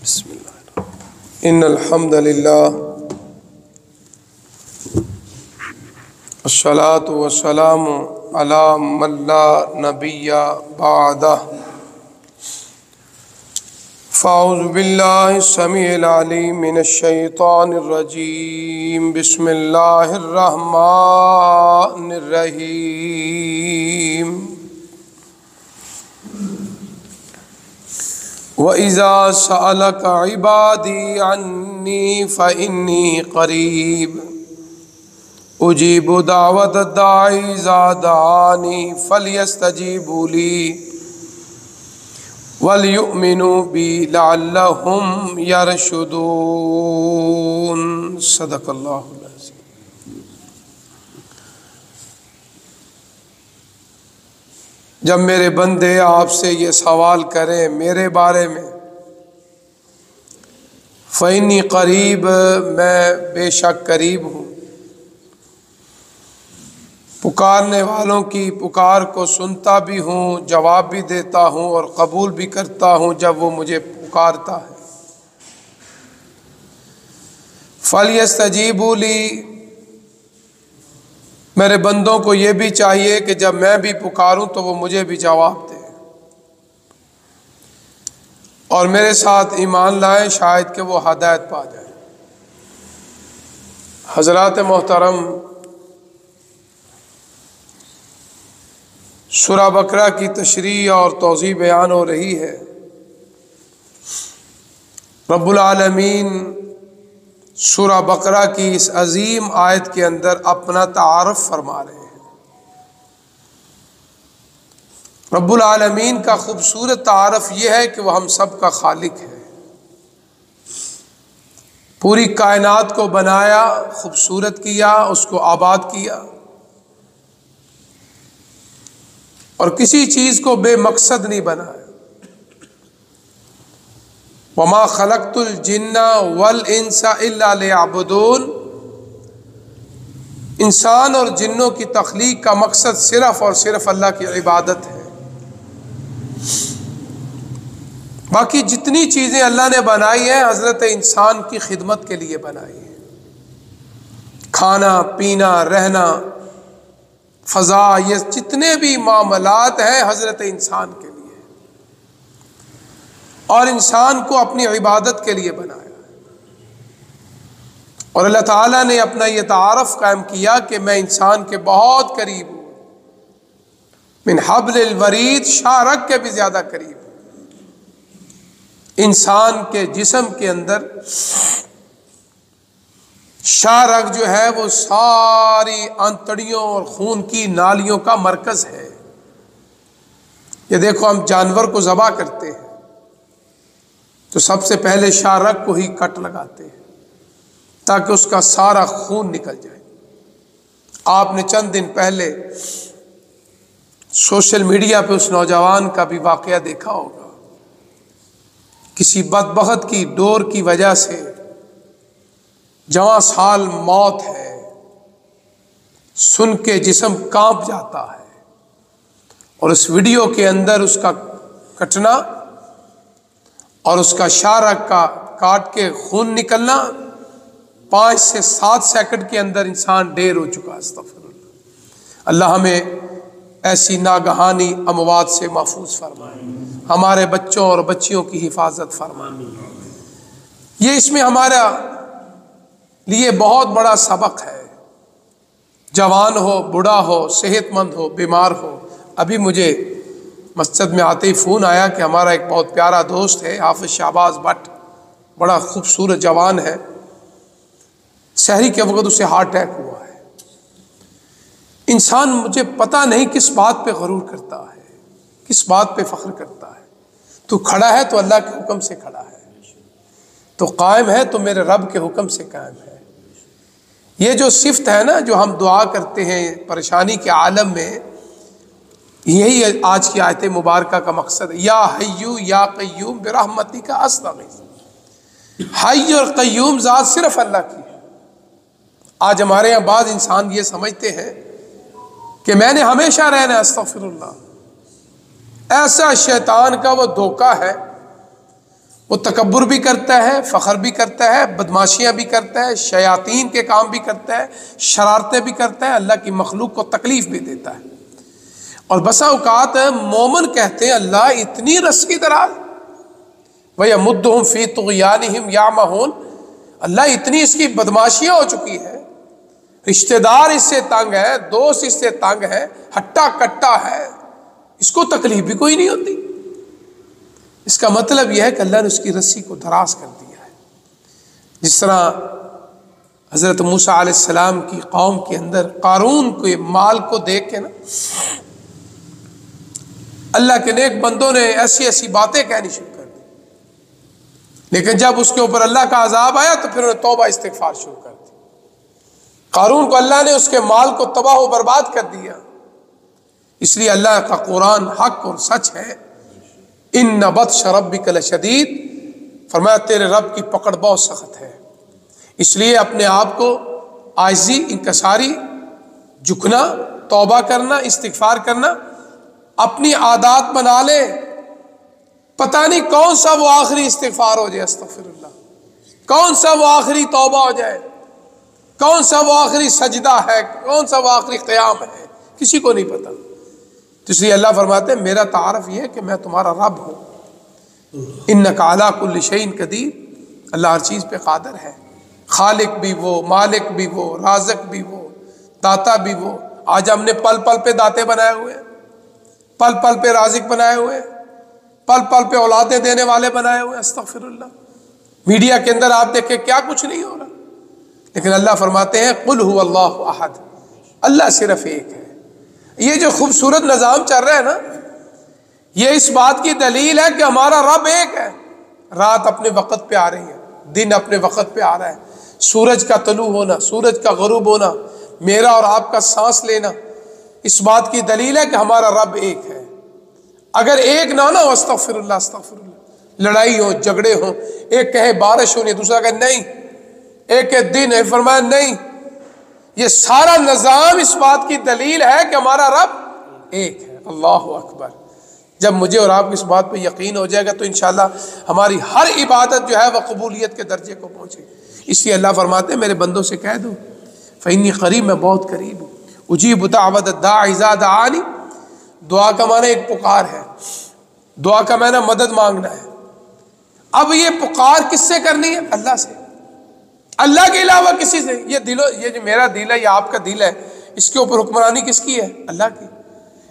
بسم اللہ ان الحمد للہ والصلاة والسلام علی من لا نبی بعدہ فاعوذ باللہ السمیع العلیم من الشیطان الرجیم بسم اللہ الرحمن الرحیم وَإِذَا سَأَلَكَ عِبَادِي عَنِّي فَإِنِّي قَرِيبٌ أُجِيبُ دَعْوَةَ الدَّاعِ إِذَا دَعَانِ فَلْيَسْتَجِيبُوا لِي وَلْيُؤْمِنُوا بِي لَعَلَّهُمْ يَرْشُدُونَ صدق اللہ العظیم۔ جب میرے بندے آپ سے یہ سوال کریں میرے بارے میں، فَإِنِّي قریب، میں بے شک قریب ہوں، پکارنے والوں کی پکار کو سنتا بھی ہوں، جواب بھی دیتا ہوں اور قبول بھی کرتا ہوں جب وہ مجھے پکارتا ہے۔ فَلْيَسْتَجِيبُوا لِي، میرے بندوں کو یہ بھی چاہیے کہ جب میں بھی پکاروں تو وہ مجھے بھی جواب دیں اور میرے ساتھ ایمان لائیں، شاید کہ وہ ہدایت پا جائیں۔ حضرات محترم، سورہ بقرہ کی تشریح اور توضیح بیان ہو رہی ہے۔ رب العالمین سورہ بقرہ کی اس عظیم آیت کے اندر اپنا تعارف فرما رہے ہیں۔ رب العالمین کا خوبصورت تعارف یہ ہے کہ وہ ہم سب کا خالق ہے، پوری کائنات کو بنایا، خوبصورت کیا، اس کو آباد کیا، اور کسی چیز کو بے مقصد نہیں بنایا۔ وَمَا خَلَقْتُ الْجِنَّ وَالْإِنسَ إِلَّا لِيَعْبُدُونَ، انسان اور جنوں کی تخلیق کا مقصد صرف اور صرف اللہ کی عبادت ہے۔ باقی جتنی چیزیں اللہ نے بنائی ہیں حضرت انسان کی خدمت کے لیے بنائی ہیں، کھانا پینا رہنا فضا، یہ جتنے بھی معاملات ہیں حضرت انسان کے لیے، اور انسان کو اپنی عبادت کے لیے بنایا۔ اور اللہ تعالیٰ نے اپنا یہ تعارف قائم کیا کہ میں انسان کے بہت قریب ہوں، من حبل الورید، شاہ رگ کے بھی زیادہ قریب ہوں۔ انسان کے جسم کے اندر شاہ رگ جو ہے وہ ساری آنتڑیوں اور خون کی نالیوں کا مرکز ہے۔ یہ دیکھو، ہم جانور کو ذبح کرتے ہیں تو سب سے پہلے شاہ رگ کو ہی کٹ لگاتے ہیں تاکہ اس کا سارا خون نکل جائے۔ آپ نے چند دن پہلے سوشل میڈیا پہ اس نوجوان کا بھی واقعہ دیکھا ہوگا، کسی بدبخت کی ڈور کی وجہ سے جواں سال موت ہے، سن کے جسم کانپ جاتا ہے، اور اس ویڈیو کے اندر اس کا کٹنا اور اس کا شاہ رگ کا کاٹ کے خون نکلنا 5 سے 7 سیکنڈ کے اندر انسان ڈیر ہو چکا۔ استغفر اللہ۔ اللہ ہمیں ایسی ناگہانی اموات سے محفوظ فرمائے، ہمارے بچوں اور بچیوں کی حفاظت فرمائے۔ یہ اس میں ہمارا لیے بہت بڑا سبق ہے، جوان ہو، بوڑھا ہو، صحت مند ہو، بیمار ہو۔ ابھی مجھے مسجد میں آتے ہی فون آیا کہ ہمارا ایک بہت پیارا دوست ہے حافظ شہباز بٹ، بڑا خوبصورت جوان ہے، سحری کے وقت اسے ہارٹ اٹیک ہوا ہے۔ انسان مجھے پتہ نہیں کس بات پہ غرور کرتا ہے، کس بات پہ فخر کرتا ہے۔ تو کھڑا ہے تو اللہ کے حکم سے کھڑا ہے، تو قائم ہے تو میرے رب کے حکم سے قائم ہے۔ یہ جو صفت ہے نا، جو ہم دعا کرتے ہیں پریشانی کے عالم میں، یہی آج کی آیت مبارکہ کا مقصد ہے۔ یا حیو یا قیوم برحمتک استغیث۔ حی اور قیوم ذات صرف اللہ کی ہے۔ آج ہمارے یہاں بعض انسان یہ سمجھتے ہیں کہ میں نے ہمیشہ رہنا ہے، استغفر اللہ۔ ایسا شیطان کا وہ دھوکہ ہے، وہ تکبر بھی کرتا ہے، فخر بھی کرتا ہے، بدماشیاں بھی کرتا ہے، شیاطین کے کام بھی کرتا ہے، شرارتیں بھی کرتا ہے، اللہ کی مخلوق کو تکلیف بھی دیتا ہے۔ اور بسا اوقات مومن کہتے ہیں اللہ اتنی رسی دراز، وَيَمُدُّهُمْ فِي طُغْيَانِهِمْ يَعْمَهُونَ، اللہ اتنی اس کی بدماشیاں ہو چکی ہے، رشتہ دار اس سے تنگ ہے، دوست اس سے تنگ ہے، ہٹا کٹا ہے، اس کو تکلیف بھی کوئی نہیں ہوتی۔ اس کا مطلب یہ ہے کہ اللہ نے اس کی رسی کو دراز کر دیا ہے۔ جس طرح حضرت موسیٰ علیہ السلام کی قوم کے اندر قارون کے مال کو دیکھ کے نا اللہ کے نیک بندوں نے ایسی ایسی باتیں کہنی شروع کر دی، لیکن جب اس کے اوپر اللہ کا عذاب آیا تو پھر انہوں نے توبہ استغفار شروع کر دی۔ قارون کو اللہ نے اس کے مال کو تباہ و برباد کر دیا۔ اس لیے اللہ کا قرآن حق اور سچ ہے۔ ان بطش ربک لشدید، فرمایا تیرے رب کی پکڑ بہت سخت ہے۔ اس لیے اپنے آپ کو عاجزی، انکساری، جھکنا، توبہ کرنا، استغفار کرنا اپنی عادات بنا لے۔ پتہ نہیں کون سا وہ آخری استغفار ہو جائے، استغفر اللہ، کون سا وہ آخری توبہ ہو جائے، کون سا وہ آخری سجدہ ہے، کون سا وہ آخری قیام ہے، کسی کو نہیں پتا۔ تو اس لیے اللہ فرماتے ہیں میرا تعارف یہ ہے کہ میں تمہارا رب ہوں، انک علی کل شیء قدیر، اللہ ہر چیز پہ قادر ہے، خالق بھی وہ، مالک بھی وہ، رازق بھی وہ، داتا بھی وہ۔ آج ہم نے پل پل پہ داتے بنائے ہوئے ہیں، پل پل پہ رازق بنائے ہوئے ہیں، پل پل پہ اولادیں دینے والے بنائے ہوئے ہیں، استغفر اللہ۔ میڈیا کے اندر آپ دیکھیں کیا کچھ نہیں ہو رہا، لیکن اللہ فرماتے ہیں قل هو اللہ احد، اللہ صرف ایک ہے۔ یہ جو خوبصورت نظام چل رہا ہے نا، یہ اس بات کی دلیل ہے کہ ہمارا رب ایک ہے۔ رات اپنے وقت پہ آ رہی ہے، دن اپنے وقت پہ آ رہا ہے، سورج کا طلوع ہونا، سورج کا غروب ہونا، میرا اور آپ کا سانس لینا، اس بات کی دلیل ہے کہ ہمارا رب ایک ہے۔ اگر ایک نہ ہو، استغفر اللہ استغفر اللہ، لڑائی ہو، جھگڑے ہوں، ایک کہے بارش ہونی، دوسرا کہے نہیں، ایک کے دن ہے، فرمایا نہیں، یہ سارا نظام اس بات کی دلیل ہے کہ ہمارا رب ایک ہے۔ اللہ اکبر۔ جب مجھے اور آپ کو اس بات پہ یقین ہو جائے گا تو انشاءاللہ ہماری ہر عبادت جو ہے وہ قبولیت کے درجے کو پہنچے۔ اس لیے اللہ فرماتے ہیں میرے بندوں سے کہہ دو فإنی قریب، میں بہت قریب ہوں، اجیب دعوت الداع اذا دعانی۔ دعا کا معنی ایک پکار ہے، دعا کا معنی مدد مانگنا ہے۔ اب یہ پکار کس سے کرنی ہے؟ اللہ سے، اللہ کے علاوہ کسی سے۔ یہ جو میرا دل ہے، یہ آپ کا دل ہے، اس کے اوپر حکمرانی کس کی ہے؟ اللہ کی۔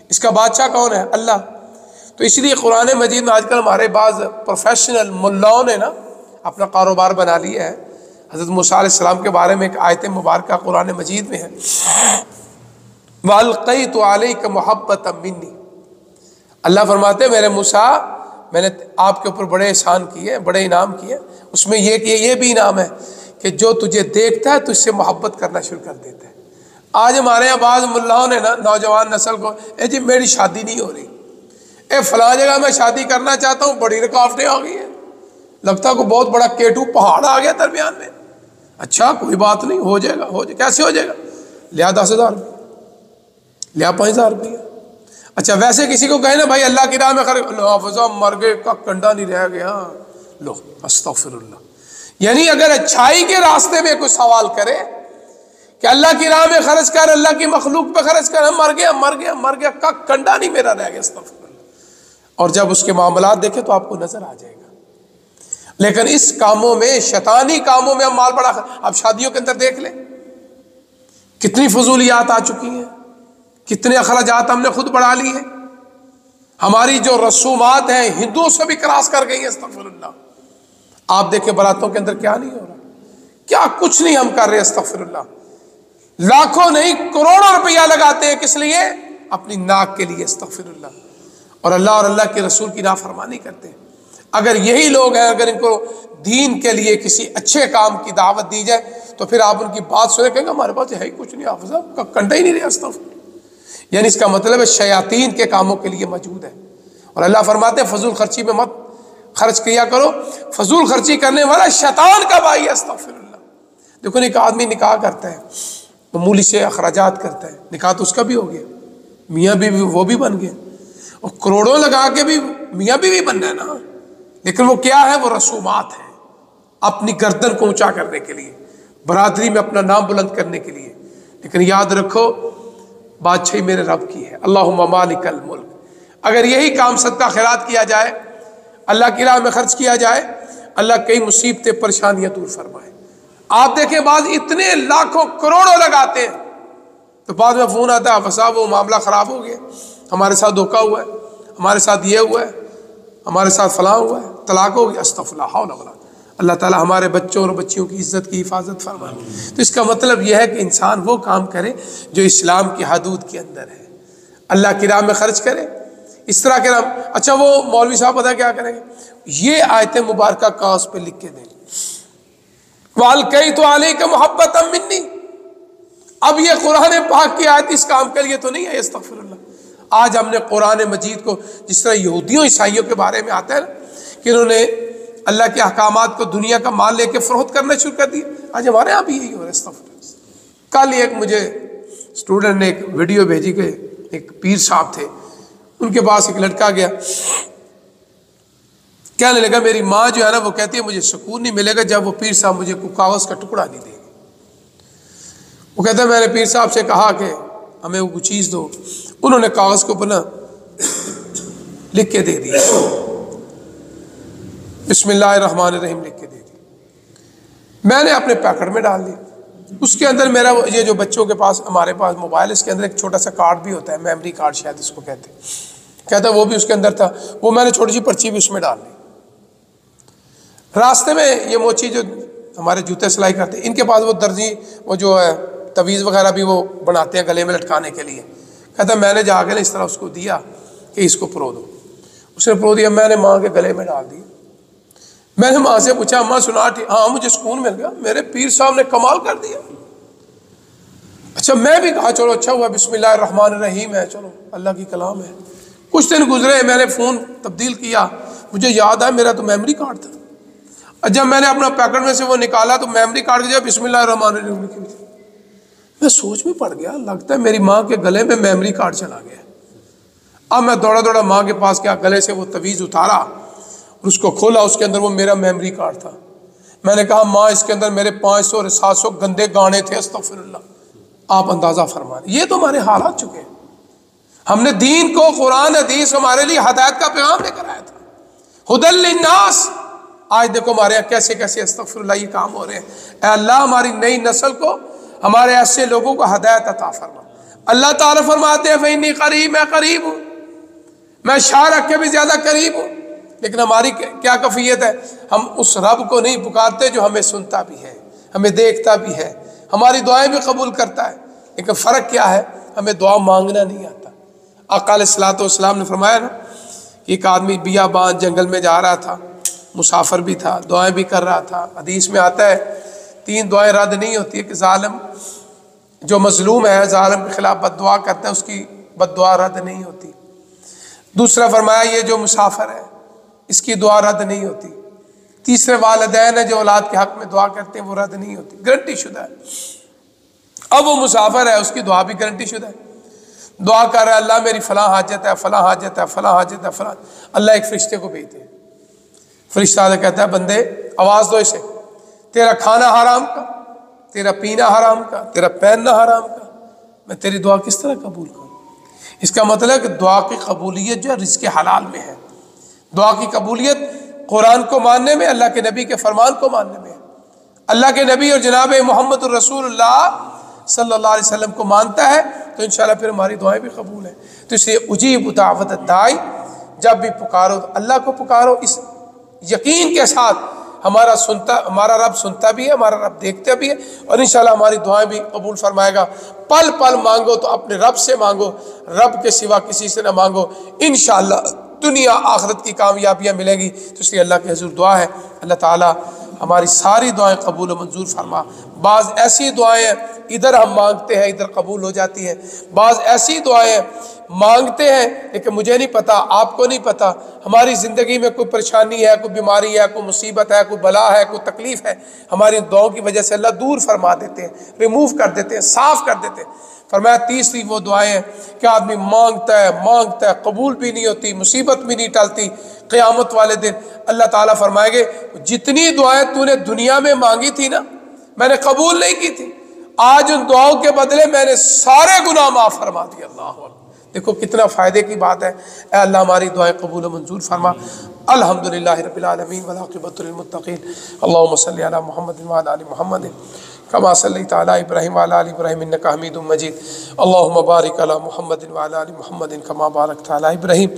اس کا بادشاہ کون ہے؟ اللہ۔ تو اس لیے قرآن مجید میں آج کل ہمارے بعض پروفیشنل ملاؤں نے نا اپنا کاروبار بنا لیا ہے۔ حضرت موسیٰ علیہ السلام کے بارے میں ایک آیت مبارکہ قرآن مجید میں ہے، وَأَلْقَيْتُ عَلَيْكَ مُحَبَّةً مِّنِّي۔ اللہ فرماتے ہیں میرے موسیٰ، میں نے آپ کے اوپر بڑے احسان کیے، بڑے انعام کیے، اس میں یہ بھی انعام ہے کہ جو تجھے دیکھتا ہے تجھ سے محبت کرنا شروع کر دیتا ہے۔ آج ہمارے یہاں بعض ملاؤں نے نا نوجوان نسل کو، اے جی میری شادی نہیں ہو رہی، اے فلاں جگہ میں شادی کرنا چاہتا ہوں، بڑی رکاوٹیں آ گئی ہیں، لگتا ہے کوئی بہت بڑا کیٹو پہاڑ آ گیا درمیان میں۔ اچھا کوئی بات نہیں، ہو جائے گا، کیسے ہو جائے گا؟ لیا 10,000 روپیہ، لیا 5,000 روپیہ۔ اچھا ویسے کسی کو کہے نا بھائی اللہ کی راہ میں خرچ، حافظہ مر گئے کا کنڈا نہیں رہ گیا، لو استغفر اللہ۔ یعنی اگر اچھائی کے راستے میں کوئی سوال کرے کہ اللہ کی راہ میں خرچ کر، اللہ کی مخلوق پہ خرچ کر، مر گیا کا کنڈا نہیں میرا رہ گیا، استغفر اللہ۔ اور جب اس کے معاملات دیکھیں تو آپ کو نظر آ جائے گا۔ لیکن اس کاموں میں، شیطانی کاموں میں ہم مال بڑا، اب شادیوں کے اندر دیکھ لیں کتنی فضولیات آ چکی ہیں، کتنے اخراجات ہم نے خود بڑھا لی ہیں۔ ہماری جو رسومات ہیں ہندوؤں سے بھی کراس کر گئی ہیں، استغفر اللہ۔ آپ دیکھیں براتوں کے اندر کیا نہیں ہو رہا، کیا کچھ نہیں ہم کر رہے، استغفر اللہ۔ لاکھوں نہیں کروڑوں روپیہ لگاتے ہیں، کس لیے؟ اپنی ناک کے لیے، استغفر اللہ۔ اور اللہ کے رسول کی نافرمانی کرتے ہیں۔ اگر یہی لوگ ہیں، اگر ان کو دین کے لیے کسی اچھے کام کی دعوت دی جائے تو پھر آپ ان کی بات سنے کہیں گے ہمارے پاس ہے ہی کچھ نہیں، حافظ صاحب کا کنڈا ہی نہیں رہا، استغفر۔ یعنی اس کا مطلب ہے شیاطین کے کاموں کے لیے موجود ہے۔ اور اللہ فرماتے ہیں فضول خرچی میں مت خرچ کیا کرو، فضول خرچی کرنے والا شیطان کا بھائی ہے، استغفر اللہ۔ دیکھو ایک آدمی نکاح کرتا ہے، معمولی سے اخراجات کرتا ہے، نکاح تو اس کا بھی ہو گیا، میاں بیوی وہ بھی بن گئے، اور کروڑوں لگا کے بھی میاں بیوی بن رہے نا، لیکن وہ کیا ہے؟ وہ رسومات ہیں، اپنی گردن کو اونچا کرنے کے لیے، برادری میں اپنا نام بلند کرنے کے لیے۔ لیکن یاد رکھو بادشاہی میرے رب کی ہے، اللہم مالک الملک۔ اگر یہی کام صدقہ خیرات کیا جائے، اللہ کی راہ میں خرچ کیا جائے، اللہ کئی مصیبتیں پریشانیاں دور فرمائے۔ آپ دیکھیں بعض اتنے لاکھوں کروڑوں لگاتے ہیں تو بعد میں فون آتا ہے صاحب وہ معاملہ خراب ہو گیا، ہمارے ساتھ دھوکہ ہوا ہے، ہمارے ساتھ یہ ہوا ہے، ہمارے ساتھ فلاں ہوا ہے، طلاق ہو گیا، استغفر اللہ حول ولا قوة۔ اللہ تعالیٰ ہمارے بچوں اور بچیوں کی عزت کی حفاظت فرمائے۔ تو اس کا مطلب یہ ہے کہ انسان وہ کام کرے جو اسلام کی حدود کے اندر ہے، اللہ کی راہ میں خرچ کرے اس طرح کے نام۔ اچھا وہ مولوی صاحب پتہ کیا کریں گے؟ یہ آیت مبارکہ کاغذ پہ لکھ کے دیں، وَأَلْقَيْتُ عَلَيْكَ مُحَبَّةً مِّنِّي۔ اب یہ قرآن پاک کی آیت اس کام کے لیے تو نہیں ہے، استغفر اللہ۔ آج ہم نے قرآن مجید کو جس طرح یہودیوں عیسائیوں کے بارے میں آتا ہے نا کہ انہوں نے اللہ کے احکامات کو دنیا کا مال لے کے فروخت کرنا شروع کر دیا، آج ہمارے یہاں بھی یہی ہو رہا ہے، استغفر اللہ۔ کل ایک مجھے اسٹوڈنٹ نے ایک ویڈیو بھیجی کہ ایک پیر صاحب تھے، ان کے پاس ایک لڑکا گیا، کہنے لگا میری ماں جو ہے نا وہ کہتی ہے مجھے سکون نہیں ملے گا جب وہ پیر صاحب مجھے کوئی کاغذ کا ٹکڑا نہیں دے گا۔ وہ کہتا ہے میں نے پیر صاحب سے کہا کہ ہمیں وہ چیز دو، انہوں نے کاغذ کو اوپر لکھ کے دے دیا، بسم اللہ الرحمن الرحیم لکھ کے دے دی۔ میں نے اپنے پیکٹ میں ڈال دیا، اس کے اندر میرا یہ جو بچوں کے پاس ہمارے پاس موبائل، اس کے اندر ایک چھوٹا سا کارڈ بھی ہوتا ہے، میموری کارڈ شاید اس کو کہتے ہیں، کہتا ہے وہ بھی اس کے اندر تھا، وہ میں نے چھوٹی سی پرچی بھی اس میں ڈال دی۔ راستے میں یہ موچی جو ہمارے جوتے سلائی کرتے ہیں، ان کے پاس وہ درزی وہ جو ہے تویز وغیرہ بھی وہ بناتے ہیں گلے میں لٹکانے کے لیے، کہتا ہے میں نے جا کے اس طرح اس کو دیا کہ اس کو پرو دو، اس نے پرو دیا، میں نے ماں کے گلے میں ڈال دیا۔ میں نے ماں سے پوچھا اماں سنا؟ ہاں مجھے سکون مل گیا، میرے پیر صاحب نے کمال کر دیا۔ اچھا میں بھی کہا چلو اچھا ہوا، بسم اللہ الرحمن الرحیم ہے، چلو اللہ کی کلام ہے۔ کچھ دن گزرے، میں نے فون تبدیل کیا، مجھے یاد آیا میرا تو میموری کارڈ تھا، اور جب میں نے اپنا پیکٹ میں سے وہ نکالا تو میموری کارڈ کی جگہ بسم اللہ الرحمن الرحیم لکھی ہوئی تھی۔ میں سوچ میں پڑ گیا، لگتا ہے میری ماں کے گلے میں میموری کارڈ چلا گیا۔ اب میں دوڑا دوڑا ماں کے پاس گیا، گلے سے وہ تویز اتارا اور اس کو کھولا، اس کے اندر وہ میرا میموری کارڈ تھا۔ میں نے کہا ماں اس کے اندر میرے 500 اور 700 گندے گانے تھے، استغفر اللہ۔ آپ اندازہ فرمائیں، یہ تو ہمارے حالات چکے ہیں۔ ہم نے دین کو، قرآن حدیث ہمارے لیے ہدایت کا پیغام لے کر آیا تھا، ھدی للناس۔ آج دیکھو ہمارے یہاں کیسے کیسے استغفر اللہ یہ کام ہو رہے ہیں۔ اے اللہ ہماری نئی نسل کو، ہمارے ایسے لوگوں کو ہدایت عطا فرما۔ اللہ تعالیٰ فرماتے ہیں فإنی قریب، میں قریب ہوں، میں شاہ رکھ کے بھی زیادہ قریب ہوں۔ لیکن ہماری کیا کیفیت ہے؟ ہم اس رب کو نہیں پکارتے جو ہمیں سنتا بھی ہے، ہمیں دیکھتا بھی ہے، ہماری دعائیں بھی قبول کرتا ہے، لیکن فرق کیا ہے؟ ہمیں دعا مانگنا نہیں آتا۔ آقا علیہ الصلوۃ والسلام نے فرمایا نا کہ ایک آدمی بیابان جنگل میں جا رہا تھا، مسافر بھی تھا، دعائیں بھی کر رہا تھا۔ حدیث میں آتا ہے 3 دعائیں رد نہیں ہوتی، کہ ظالم جو مظلوم ہے، ظالم کے خلاف بد دعا کرتا ہے، اس کی بد دعا رد نہیں ہوتی۔ دوسرا فرمایا یہ جو مسافر ہے اس کی دعا رد نہیں ہوتی۔ تیسرے والدین ہیں جو اولاد کے حق میں دعا کرتے ہیں، وہ رد نہیں ہوتی، گارنٹی شدہ ہے۔ اب وہ مسافر ہے، اس کی دعا بھی گارنٹی شدہ ہے، دعا کر رہا ہے اللہ میری فلاں حاجت ہے، فلاں حاجت ہے، فلاں حاجت ہے، فلاں۔ اللہ ایک فرشتے کو بھیجتے ہیں، فرشتہ آدھا کہتا ہے بندے آواز دو اسے، تیرا کھانا حرام کا، تیرا پینا حرام کا، تیرا پہننا حرام کا، میں تیری دعا کس طرح قبول کروں؟ اس کا مطلب ہے کہ دعا کی قبولیت جو ہے رزق حلال میں ہے۔ دعا کی قبولیت قرآن کو ماننے میں، اللہ کے نبی کے فرمان کو ماننے میں۔ اللہ کے نبی اور جناب محمد الرسول اللہ صلی اللہ علیہ وسلم کو مانتا ہے تو انشاءاللہ پھر ہماری دعائیں بھی قبول ہیں۔ تو اس لیے اجیب دعوت الداعی، جب بھی پکارو تو اللہ کو پکارو اس یقین کے ساتھ ہمارا رب سنتا بھی ہے، ہمارا رب دیکھتا بھی ہے، اور انشاءاللہ ہماری دعائیں بھی قبول فرمائے گا۔ پل پل مانگو تو اپنے رب سے مانگو، رب کے سوا کسی سے نہ مانگو، انشاءاللہ دنیا آخرت کی کامیابیاں ملیں گی۔ تو اس لیے اللہ کے حضور دعا ہے اللہ تعالیٰ ہماری ساری دعائیں قبول و منظور فرما۔ بعض ایسی دعائیں ادھر ہم مانگتے ہیں ادھر قبول ہو جاتی ہیں، بعض ایسی دعائیں مانگتے ہیں لیکن مجھے نہیں پتا، آپ کو نہیں پتا، ہماری زندگی میں کوئی پریشانی ہے، کوئی بیماری ہے، کوئی مصیبت ہے، کوئی بلا ہے، کوئی تکلیف ہے، ہماری دعاؤں کی وجہ سے اللہ دور فرما دیتے ہیں، ریموو کر دیتے ہیں، صاف کر دیتے ہیں۔ فرمایا تیسری وہ دعائیں ہیں کہ آدمی مانگتا ہے قبول بھی نہیں ہوتی، مصیبت بھی نہیں ٹلتی، قیامت والے دن اللہ تعالیٰ فرمائیں گے جتنی دعائیں تو نے دنیا میں مانگی تھی نا، میں نے قبول نہیں کی تھی، آج ان دعاؤں کے بدلے میں نے سارے گناہ معاف فرما دیے۔ اللہ اکبر، دیکھو کتنا فائدے کی بات ہے۔ اے اللہ ہماری دعائیں قبول و منظور فرما۔ الحمدللہ رب العالمین والعاقبۃ للمتقین، اللہم صلی علی محمد وعلی آل محمد کما صلیت علی ابراہیم وعلی آل ابراہیم انک حمید مجید، اللہم بارک علی محمد وعلی آل محمد کما بارکت علی ابراہیم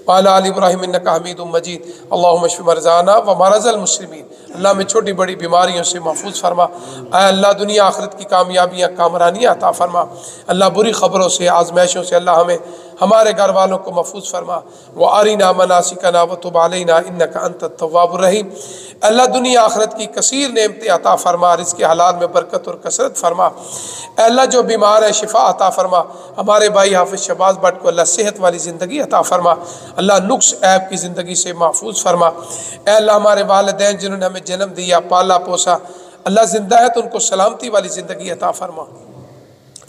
وعلی آل ابراہیم انک حمید مجید، اللہم اشف مرضانا و مرض المسلمین، اللہ میں چھوٹی بڑی بیماریوں سے محفوظ فرما۔ اے اللہ دنیا آخرت کی کامیابیاں کامرانیاں عطا فرما، اللہ بری خبروں سے آزمائشوں سے اللہ ہمیں ہمارے گھر والوں کو محفوظ فرما۔ وَأَرِنَا مَنَاسِكَنَا وَتُبْ عَلَيْنَا إِنَّكَ أَنْتَ التَّوَّابُ الرَّحِيمُ، اللہ دنیا آخرت کی کثیر نعمتیں عطا فرما، رزق حلال میں برکت اور کثرت فرما۔ اے اللہ جو بیمار ہے شفا عطا فرما، ہمارے بھائی حافظ شہباز بٹ کو اللہ صحت والی زندگی عطا فرما، اللہ نقص عیب کی زندگی سے محفوظ فرما۔ اے اللہ ہمارے والدین جنہوں نے ہمیں جنم دیا، پالا پوسا، اللہ زندہ ہے تو ان کو سلامتی والی زندگی عطا فرما۔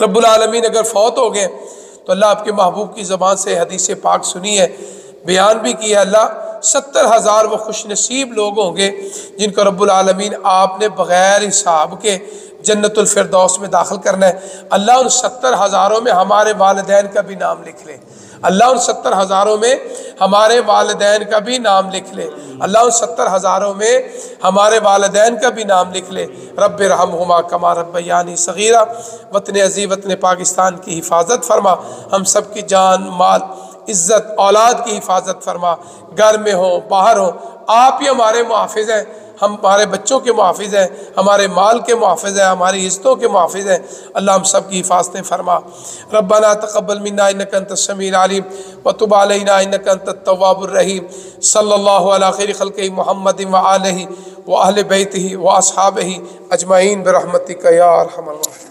رب العالمین اگر فوت ہو گئے تو اللہ آپ کے محبوب کی زبان سے حدیث پاک سنی ہے، بیان بھی کیا، اللہ 70,000 وہ خوش نصیب لوگ ہوں گے جن کو رب العالمین آپ نے بغیر حساب کے جنت الفردوس میں داخل کرنا ہے۔ اللہ ان 70,000 میں ہمارے والدین کا بھی نام لکھ لے، اللہ ان 70,000 میں ہمارے والدین کا بھی نام لکھ لے، اللہ ان 70,000 میں ہمارے والدین کا بھی نام لکھ لے۔ رب ارحمہما کما ربیانی صغیرہ، وطن عزیز وطن پاکستان کی حفاظت فرما، ہم سب کی جان مال عزت اولاد کی حفاظت فرما، گھر میں ہوں باہر ہوں آپ ہی ہمارے محافظ ہیں، ہم ہمارے بچوں کے محافظ ہیں، ہمارے مال کے محافظ ہیں، ہماری عزتوں کے محافظ ہیں، اللہ ہم سب کی حفاظتیں فرما۔ ربنا تقبل منا انک انت السمیع العلیم وتب علینا انک انت التواب الرحیم، صلی اللہ علی خیر خلقہ محمد وآلہ وأہل بیتہ واصحابہ اجمعین برحمتک یا ارحم الراحمین۔